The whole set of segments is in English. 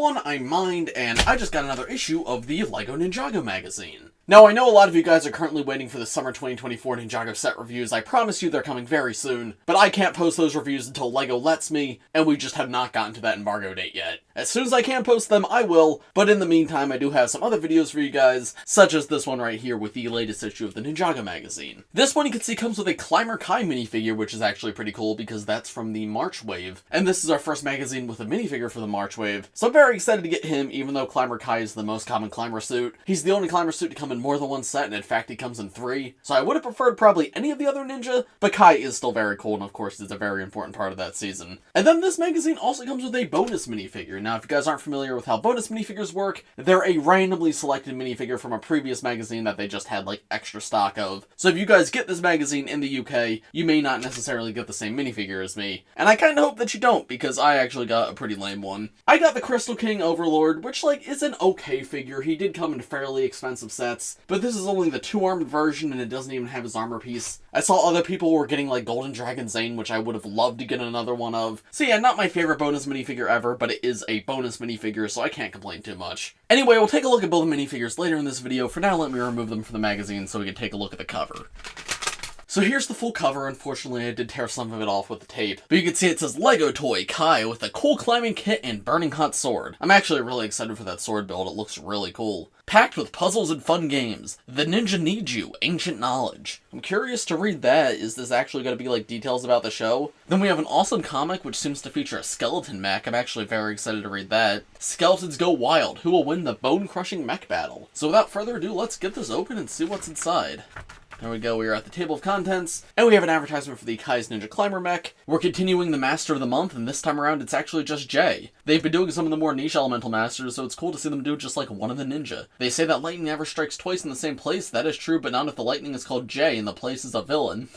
everyone, I'm Mind, and I just got another issue of the LEGO Ninjago Magazine. Now, I know a lot of you guys are currently waiting for the summer 2024 Ninjago set reviews. I promise you they're coming very soon, but I can't post those reviews until LEGO lets me, and we just have not gotten to that embargo date yet. As soon as I can post them, I will, but in the meantime, I do have some other videos for you guys, such as this one right here with the latest issue of the Ninjago Magazine. This one you can see comes with a Climber Kai minifigure, which is actually pretty cool because that's from the March wave, and this is our first magazine with a minifigure for the March wave, so I'm very excited to get him, even though Climber Kai is the most common climber suit. He's the only climber suit to come in more than one set, and in fact he comes in 3, so I would have preferred probably any of the other ninja, but Kai is still very cool, and of course is a very important part of that season. And then this magazine also comes with a bonus minifigure. Now, if you guys aren't familiar with how bonus minifigures work, they're a randomly selected minifigure from a previous magazine that they just had like extra stock of. So if you guys get this magazine in the UK, you may not necessarily get the same minifigure as me. And I kinda hope that you don't, because I actually got a pretty lame one. I got the Crystal King Overlord, which like is an okay figure. He did come in fairly expensive sets, but this is only the 2-armed version and it doesn't even have his armor piece. I saw other people were getting like Golden Dragon Zane, which I would have loved to get another one of. So yeah, not my favorite bonus minifigure ever, but it is a bonus minifigure, so I can't complain too much. Anyway, we'll take a look at both minifigures later in this video. For now, let me remove them from the magazine so we can take a look at the cover. So here's the full cover. Unfortunately, I did tear some of it off with the tape. But you can see it says LEGO Toy Kai with a cool climbing kit and burning hot sword. I'm actually really excited for that sword build. It looks really cool. Packed with puzzles and fun games. The Ninja Need You, Ancient Knowledge. I'm curious to read that. Is this actually going to be like details about the show? Then we have an awesome comic which seems to feature a skeleton mech. I'm actually very excited to read that. Skeletons Go Wild. Who will win the bone-crushing mech battle? So without further ado, let's get this open and see what's inside. There we go, we are at the table of contents, and we have an advertisement for the Kai's Ninja Climber mech. We're continuing the Master of the Month, and this time around it's actually just Jay. They've been doing some of the more niche elemental masters, so it's cool to see them do just like one of the ninja. They say that lightning never strikes twice in the same place. That is true, but not if the lightning is called Jay and the place is a villain.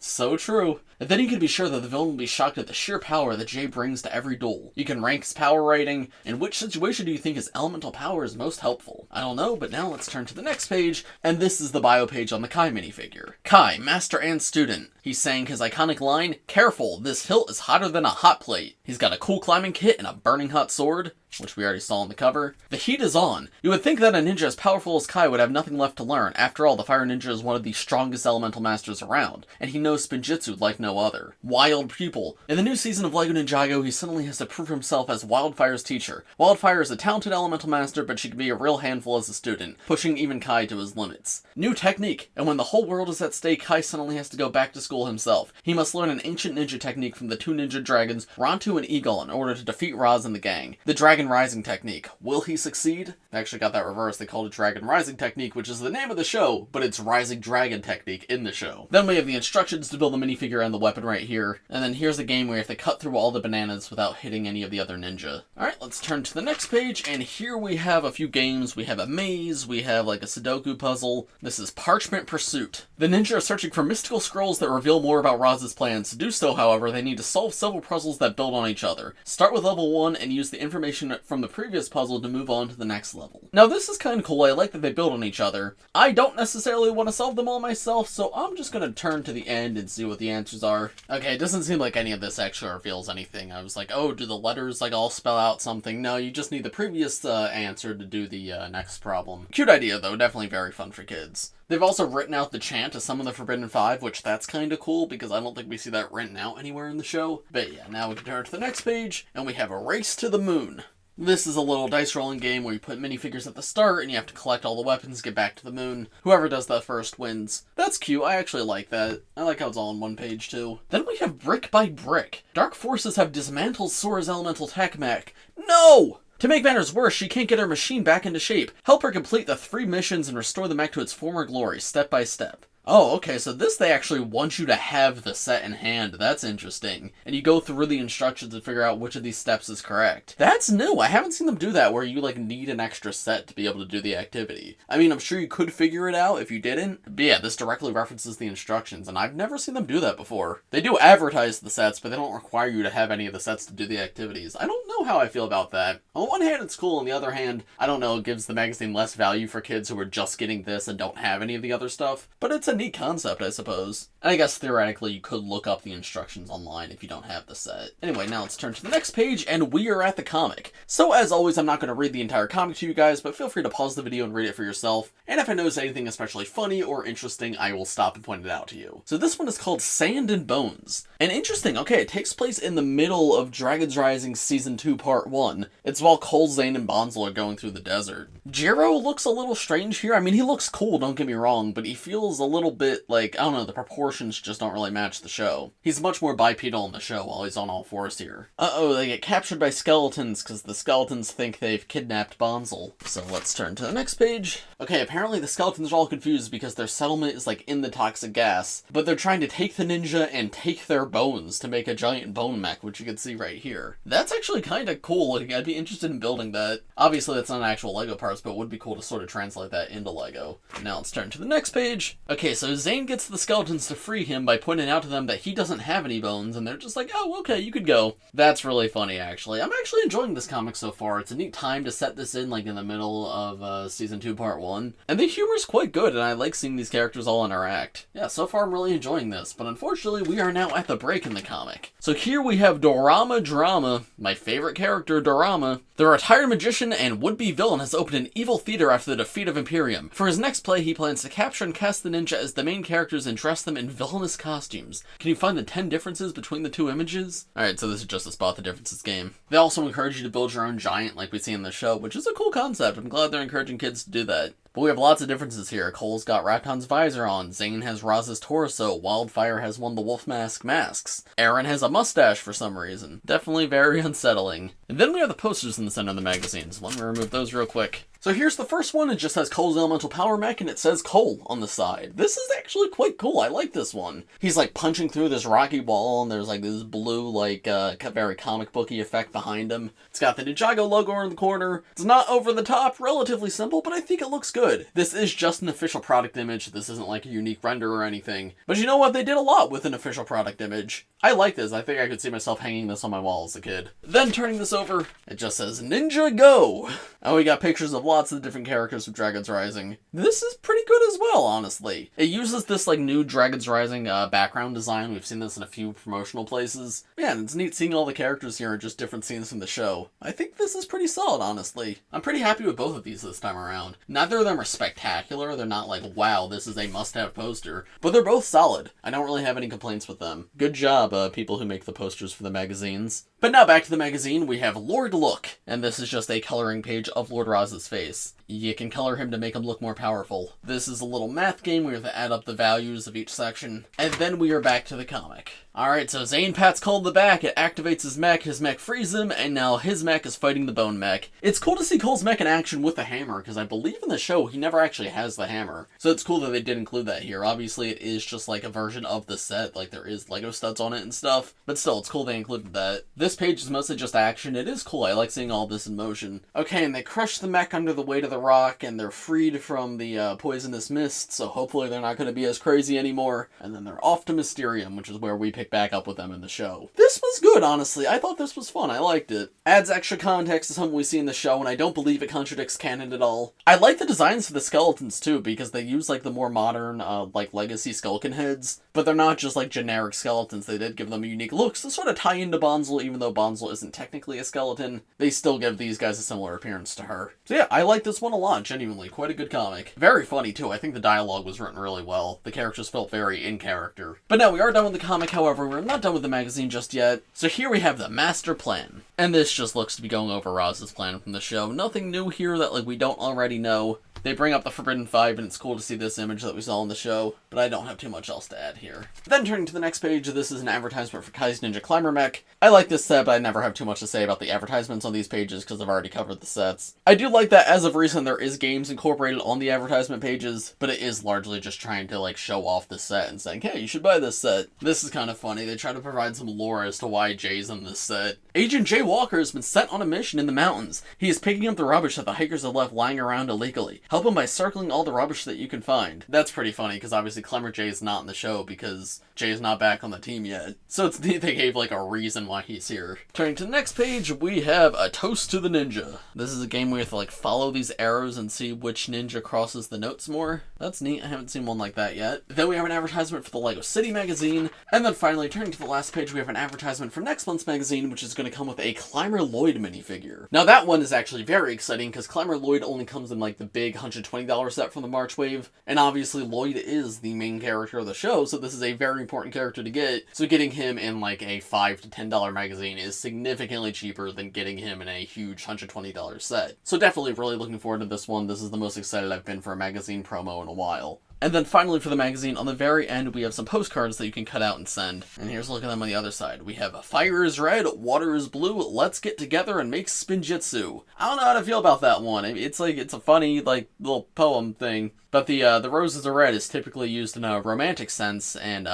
So true. And then you can be sure that the villain will be shocked at the sheer power that Jay brings to every duel. You can rank his power rating. In which situation do you think his elemental power is most helpful? I don't know, but now let's turn to the next page, and this is the bio page on the Kai minifigure. Kai, master and student. He's saying his iconic line, "Careful, this hilt is hotter than a hot plate." He's got a cool climbing kit and a burning hot sword, which we already saw on the cover. The heat is on. You would think that a ninja as powerful as Kai would have nothing left to learn. After all, the Fire Ninja is one of the strongest elemental masters around, and he knows Spinjitzu like no other. Wild pupil. In the new season of LEGO Ninjago, he suddenly has to prove himself as Wildfire's teacher. Wildfire is a talented elemental master, but she can be a real handful as a student, pushing even Kai to his limits. New technique, and when the whole world is at stake, Kai suddenly has to go back to school himself. He must learn an ancient ninja technique from the 2 ninja dragons, Rontu and Eagle, in order to defeat Raz and the gang. The Dragon Rising technique. Will he succeed? I actually got that reversed. They called it Dragon Rising technique, which is the name of the show, but it's Rising Dragon technique in the show. Then we have the instructions to build the minifigure and the weapon right here, and then here's the game where you have to cut through all the bananas without hitting any of the other ninja. Alright, let's turn to the next page, and here we have a few games. We have a maze, we have like a Sudoku puzzle. This is Parchment Pursuit. The ninja are searching for mystical scrolls that reveal more about Raz's plans. To do so, however, they need to solve several puzzles that build on each other. Start with level 1 and use the information from the previous puzzle to move on to the next level. Now this is kind of cool. I like that they build on each other. I don't necessarily want to solve them all myself, so I'm just going to turn to the end and see what the answers are. Okay, it doesn't seem like any of this actually reveals anything. I was like, oh, do the letters like all spell out something? No, you just need the previous answer to do the next problem. Cute idea though, definitely very fun for kids. They've also written out the chant to summon the Forbidden Five, which that's kind of cool because I don't think we see that written out anywhere in the show. But yeah, now we can turn to the next page, and we have a Race to the Moon. This is a little dice rolling game where you put minifigures at the start and you have to collect all the weapons, get back to the moon. Whoever does that first wins. That's cute, I actually like that. I like how it's all on one page too. Then we have Brick by Brick. Dark forces have dismantled Sora's elemental tech mech. No! To make matters worse, she can't get her machine back into shape. Help her complete the 3 missions and restore the mech to its former glory, step by step. Oh, okay, so this they actually want you to have the set in hand. That's interesting. And you go through the instructions and figure out which of these steps is correct. That's new. I haven't seen them do that where you like need an extra set to be able to do the activity. I mean, I'm sure you could figure it out if you didn't. But yeah, this directly references the instructions, and I've never seen them do that before. They do advertise the sets, but they don't require you to have any of the sets to do the activities. I don't know how I feel about that. On one hand, it's cool. On the other hand, I don't know, it gives the magazine less value for kids who are just getting this and don't have any of the other stuff. But it's a neat concept, I suppose. And I guess theoretically you could look up the instructions online if you don't have the set. Anyway, now let's turn to the next page, and we are at the comic. So as always, I'm not going to read the entire comic to you guys, but feel free to pause the video and read it for yourself. And if I notice anything especially funny or interesting, I will stop and point it out to you. So this one is called Sand and Bones. And interesting, okay, it takes place in the middle of Dragon's Rising Season 2 Part 1. It's while Cole, Zane, and Bonzel are going through the desert. Jiro looks a little strange here. I mean, he looks cool, don't get me wrong, but he feels a little bit like, I don't know, the proportions just don't really match the show. He's much more bipedal in the show while he's on all fours here. Uh-oh, they get captured by skeletons because the skeletons think they've kidnapped Bonzel. So let's turn to the next page. Okay, apparently the skeletons are all confused because their settlement is like in the toxic gas, but they're trying to take the ninja and take their bones to make a giant bone mech, which you can see right here. That's actually kind of cool looking. I'd be interested in building that. Obviously that's not actual Lego parts, but it would be cool to sort of translate that into Lego. Now let's turn to the next page. Okay, so Zane gets the skeletons to free him by pointing out to them that he doesn't have any bones, and they're just like, oh, okay, you could go. That's really funny, actually. I'm actually enjoying this comic so far. It's a neat time to set this in, like, in the middle of Season 2, Part 1. And the humor's quite good, and I like seeing these characters all interact. Yeah, so far I'm really enjoying this, but unfortunately we are now at the break in the comic. So here we have Dorama Drama, my favorite character, Dorama. The retired magician and would-be villain has opened an evil theater after the defeat of Imperium. For his next play, he plans to capture and cast the ninja as the main characters and dress them in villainous costumes. Can you find the 10 differences between the two images? Alright, so this is just a spot the differences game. They also encourage you to build your own giant like we see in the show, which is a cool concept. I'm glad they're encouraging kids to do that. But we have lots of differences here. Cole's got Raton's visor on, Zane has Raz's torso, Wildfire has one of the wolf mask masks, Aaron has a mustache for some reason. Definitely very unsettling. And then we have the posters in the center of the magazine, so let me remove those real quick. So here's the first one. It just has Cole's elemental power mech, and it says Cole on the side. This is actually quite cool. I like this one. He's like punching through this rocky wall, and there's like this blue, like, very comic booky effect behind him. It's got the Ninjago logo in the corner. It's not over the top, relatively simple, but I think it looks good. This is just an official product image. This isn't like a unique render or anything. But you know what? They did a lot with an official product image. I like this. I think I could see myself hanging this on my wall as a kid. Then turning this over, it just says Ninjago. And we got pictures of lots of different characters from Dragon's Rising. This is pretty good as well, honestly. It uses this like new Dragon's Rising background design. We've seen this in a few promotional places. Yeah, and it's neat seeing all the characters here in just different scenes from the show. I think this is pretty solid, honestly. I'm pretty happy with both of these this time around. Neither of them are spectacular. They're not like, wow, this is a must-have poster. But they're both solid. I don't really have any complaints with them. Good job, people who make the posters for the magazines. But now back to the magazine, we have Lord Look, and this is just a coloring page of Lord Raz's face. You can color him to make him look more powerful. This is a little math game where you have to add up the values of each section. And then we are back to the comic. Alright, so Zane pats Cole in the back, it activates his mech frees him, and now his mech is fighting the bone mech. It's cool to see Cole's mech in action with the hammer, because I believe in the show he never actually has the hammer. So it's cool that they did include that here. Obviously it is just like a version of the set, like there is Lego studs on it and stuff, but still, it's cool they included that. This page is mostly just action. It is cool. I like seeing all this in motion. Okay, and they crush the mech under the weight of the rock, and they're freed from the poisonous mist, so hopefully they're not going to be as crazy anymore. And then they're off to Mysterium, which is where we pick back up with them in the show. This was good, honestly. I thought this was fun. I liked it. Adds extra context to something we see in the show, and I don't believe it contradicts canon at all. I like the designs for the skeletons, too, because they use, like, the more modern, like, legacy Skulkin heads, but they're not just, like, generic skeletons. They did give them unique looks to sort of tie into Bonzel, even though Bonzel isn't technically a skeleton. They still give these guys a similar appearance to her. So yeah, I like this one a lot, genuinely. Quite a good comic. Very funny, too. I think the dialogue was written really well. The characters felt very in character. But now we are done with the comic, however, we're not done with the magazine just yet. So here we have the master plan. And this just looks to be going over Raz's plan from the show. Nothing new here that, like, we don't already know. They bring up the Forbidden Five, and it's cool to see this image that we saw in the show, but I don't have too much else to add here. Then turning to the next page, this is an advertisement for Kai's Ninja Climber Mech. I like this set, but I never have too much to say about the advertisements on these pages because I've already covered the sets. I do like that as of recent there is games incorporated on the advertisement pages, but it is largely just trying to, like, show off the set and saying, hey, you should buy this set. This is kind of funny. They try to provide some lore as to why Jay's in this set. Agent Jay Walker has been sent on a mission in the mountains. He is picking up the rubbish that the hikers have left lying around illegally. Help him by circling all the rubbish that you can find. That's pretty funny, because obviously Clemmer J is not in the show because Jay is not back on the team yet. So it's neat they gave like a reason why he's here. Turning to the next page, we have A Toast to the Ninja. This is a game where you have to like follow these arrows and see which ninja crosses the notes more. That's neat. I haven't seen one like that yet. Then we have an advertisement for the LEGO City magazine. And then finally, turning to the last page, we have an advertisement for next month's magazine, which is going to come with a Climber Lloyd minifigure. Now that one is actually very exciting because Climber Lloyd only comes in like the big $120 set from the March wave. And obviously Lloyd is the main character of the show, so this is a very important character to get. So getting him in like a $5 to $10 magazine is significantly cheaper than getting him in a huge $120 set. So definitely really looking forward to this one. This is the most excited I've been for a magazine promo in a while. And then finally for the magazine, on the very end, we have some postcards that you can cut out and send. And here's a look at them on the other side. We have Fire is red, water is blue, let's get together and make Spinjitzu. I don't know how to feel about that one. It's like, it's a funny, like, little poem thing. But the roses are red is typically used in a romantic sense, and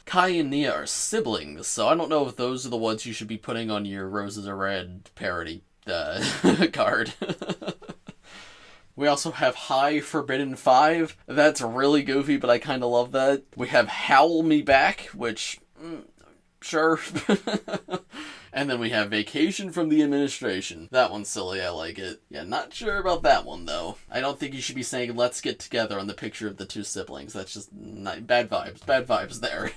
Kai and Nia are siblings, so I don't know if those are the ones you should be putting on your Roses Are Red parody card. We also have High Forbidden 5. That's really goofy, but I kind of love that. We have Howl Me Back, which, sure. And then we have Vacation from the Administration. That one's silly, I like it. Yeah, not sure about that one, though. I don't think you should be saying, let's get together on the picture of the two siblings. That's just bad vibes there.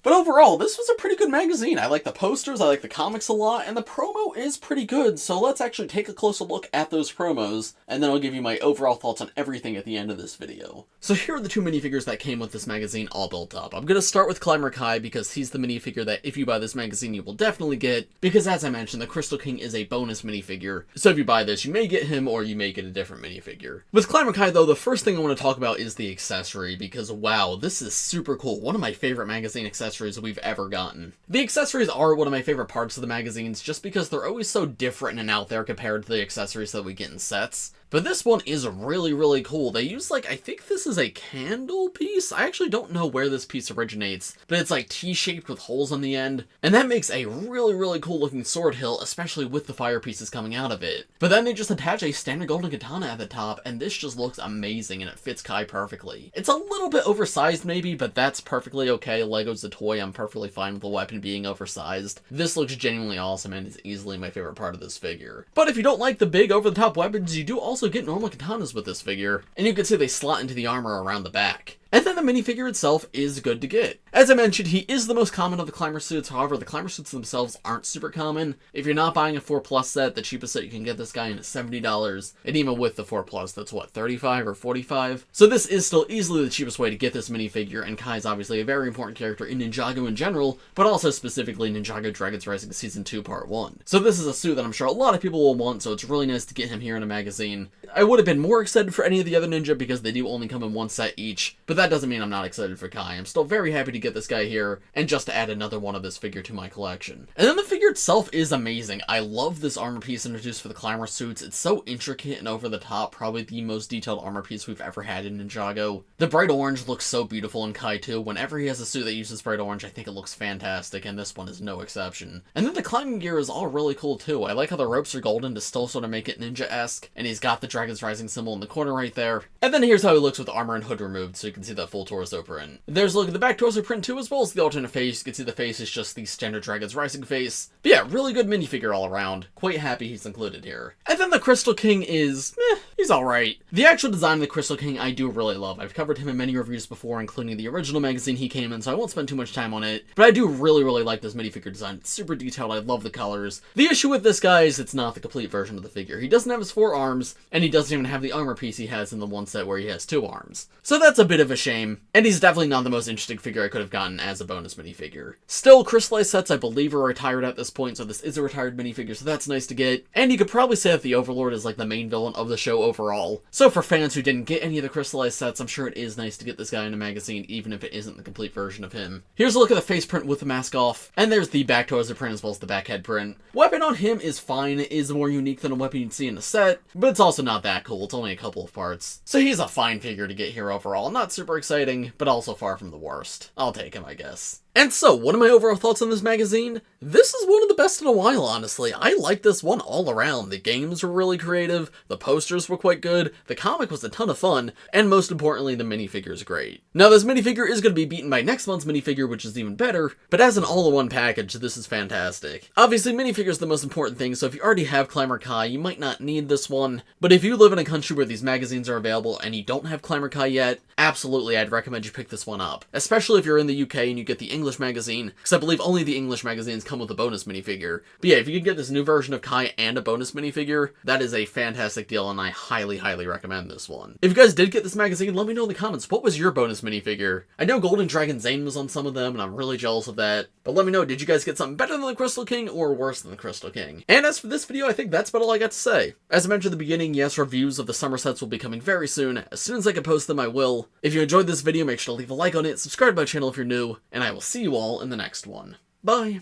But overall, this was a pretty good magazine. I like the posters, I like the comics a lot, and the promo is pretty good, so let's actually take a closer look at those promos, and then I'll give you my overall thoughts on everything at the end of this video. So here are the two minifigures that came with this magazine all built up. I'm going to start with Climber Kai because he's the minifigure that if you buy this magazine you will definitely get, because as I mentioned, the Crystal King is a bonus minifigure, so if you buy this you may get him or you may get a different minifigure. With Climber Kai though, the first thing I want to talk about is the accessory, because wow, this is super cool. One of my favorite magazine accessories we've ever gotten. The accessories are one of my favorite parts of the magazines just because they're always so different and out there compared to the accessories that we get in sets. But this one is really, really cool. They use, like, I think this is a candle piece? I actually don't know where this piece originates, but it's, like, T-shaped with holes on the end. And that makes a really, really cool looking sword hilt, especially with the fire pieces coming out of it. But then they just attach a standard golden katana at the top, and this just looks amazing, and it fits Kai perfectly. It's a little bit oversized, maybe, but that's perfectly okay. Lego's a toy. I'm perfectly fine with the weapon being oversized. This looks genuinely awesome, and is easily my favorite part of this figure. But if you don't like the big, over-the-top weapons, you do also get normal katanas with this figure, and you can see they slot into the armor around the back. And then the minifigure itself is good to get. As I mentioned, he is the most common of the climber suits, however, the climber suits themselves aren't super common. If you're not buying a 4+ set, the cheapest set you can get this guy in is $70, and even with the 4+, that's what, $35 or $45? So this is still easily the cheapest way to get this minifigure, and Kai is obviously a very important character in Ninjago in general, but also specifically Ninjago Dragons Rising Season 2 Part 1. So this is a suit that I'm sure a lot of people will want, so it's really nice to get him here in a magazine. I would have been more excited for any of the other ninja because they do only come in one set each, but that doesn't mean I'm not excited for Kai. I'm still very happy to get this guy here, and just to add another one of this figure to my collection. And then the figure itself is amazing. I love this armor piece introduced for the climber suits. It's so intricate and over the top, probably the most detailed armor piece we've ever had in Ninjago. The bright orange looks so beautiful in Kai too. Whenever he has a suit that uses bright orange, I think it looks fantastic, and this one is no exception. And then the climbing gear is all really cool too. I like how the ropes are golden to still sort of make it ninja-esque, and he's got the Dragon's Rising symbol in the corner right there. And then here's how he looks with the armor and hood removed, so you can see that full torso print. There's a look at the back torso print too, as well as the alternate face. You can see the face is just the standard Dragon's Rising face. But yeah, really good minifigure all around. Quite happy he's included here. And then the Crystal King is, he's alright. The actual design of the Crystal King I do really love. I've covered him in many reviews before, including the original magazine he came in, so I won't spend too much time on it. But I do really, really like this minifigure design. It's super detailed. I love the colors. The issue with this guy is it's not the complete version of the figure. He doesn't have his 4 arms, and he doesn't even have the armor piece he has in the one set where he has 2 arms. So that's a bit of a shame, and he's definitely not the most interesting figure I could have gotten as a bonus minifigure. Still, crystallized sets I believe are retired at this point, so this is a retired minifigure, so that's nice to get. And you could probably say that the Overlord is like the main villain of the show overall. So for fans who didn't get any of the crystallized sets, I'm sure it is nice to get this guy in a magazine, even if it isn't the complete version of him. Here's a look at the face print with the mask off, and there's the back torso print as well as the back head print. Weapon on him is fine. It is more unique than a weapon you'd see in the set, but it's also not that cool. It's only a couple of parts. So he's a fine figure to get here overall. Not super exciting, but also far from the worst. I'll take him, I guess. And so, what are my overall thoughts on this magazine? This is one of the best in a while, honestly. I like this one all around. The games were really creative, the posters were quite good, the comic was a ton of fun, and most importantly, the minifigure's great. Now, this minifigure is going to be beaten by next month's minifigure, which is even better, but as an all-in-one package, this is fantastic. Obviously, minifigure's the most important thing, so if you already have Climber Kai, you might not need this one, but if you live in a country where these magazines are available and you don't have Climber Kai yet, absolutely I'd recommend you pick this one up. Especially if you're in the UK and you get the English magazine, because I believe only the English magazines come with a bonus minifigure. But yeah, if you can get this new version of Kai and a bonus minifigure, that is a fantastic deal, and I highly, highly recommend this one. If you guys did get this magazine, let me know in the comments, what was your bonus minifigure? I know Golden Dragon Zane was on some of them, and I'm really jealous of that, but let me know, did you guys get something better than the Crystal King, or worse than the Crystal King? And as for this video, I think that's about all I got to say. As I mentioned at the beginning, yes, reviews of the summer sets will be coming very soon. As soon as I can post them, I will. If you enjoyed this video, make sure to leave a like on it, subscribe to my channel if you're new, and I will see you all in the next one. Bye!